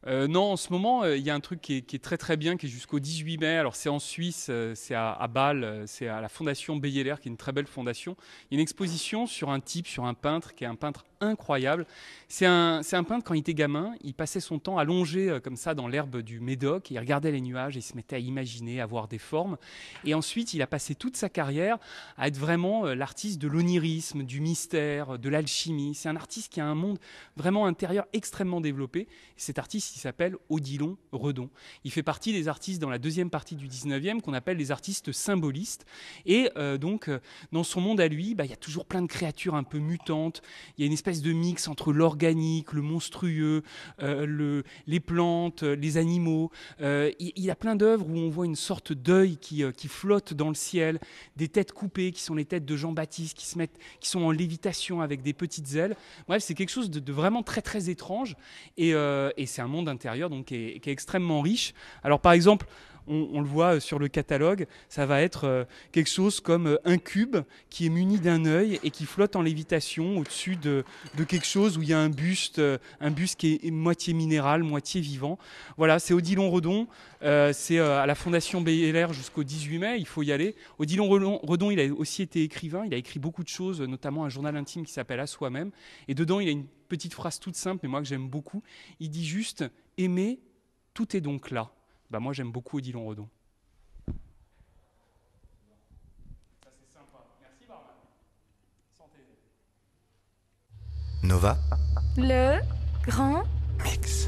Non, en ce moment, il y a un truc qui est très très bien, qui est jusqu'au 18 mai. Alors c'est en Suisse, c'est à Bâle, c'est à la Fondation Beyeler, qui est une très belle fondation. Il y a une exposition sur un type, sur un peintre, qui est un peintre incroyable. C'est un peintre, quand il était gamin, il passait son temps allongé comme ça dans l'herbe du Médoc, et il regardait les nuages, et il se mettait à imaginer, à voir des formes. Et ensuite, il a passé toute sa carrière à être vraiment l'artiste de l'onirisme, du mystère, de l'alchimie. C'est un artiste qui a un monde vraiment intérieur extrêmement développé. Cet artiste, il s'appelle Odilon Redon. Il fait partie des artistes dans la deuxième partie du 19e qu'on appelle les artistes symbolistes. Et dans son monde à lui, il y a toujours plein de créatures un peu mutantes. Il y a une espèce de mix entre l'organique, le monstrueux, les plantes, les animaux. Il a plein d'œuvres où on voit une sorte d'œil qui flotte dans le ciel, des têtes coupées qui sont les têtes de Jean-Baptiste, qui sont en lévitation avec des petites ailes. Bref, c'est quelque chose de vraiment très très étrange. Et c'est un monde intérieur donc, qui est extrêmement riche. Alors par exemple, on le voit sur le catalogue, ça va être quelque chose comme un cube qui est muni d'un œil et qui flotte en lévitation au-dessus de quelque chose où il y a un buste qui est moitié minéral, moitié vivant. Voilà, c'est Odilon Redon, c'est à la Fondation Beyeler jusqu'au 18 mai, il faut y aller. Odilon Redon, il a aussi été écrivain, il a écrit beaucoup de choses, notamment un journal intime qui s'appelle À soi-même. Et dedans, il a une petite phrase toute simple, mais moi que j'aime beaucoup. Il dit juste aimer, tout est donc là. Moi, j'aime beaucoup Odilon Redon. Ça, c'est sympa. Merci, Barman. Santé. Nova Le grand Mix.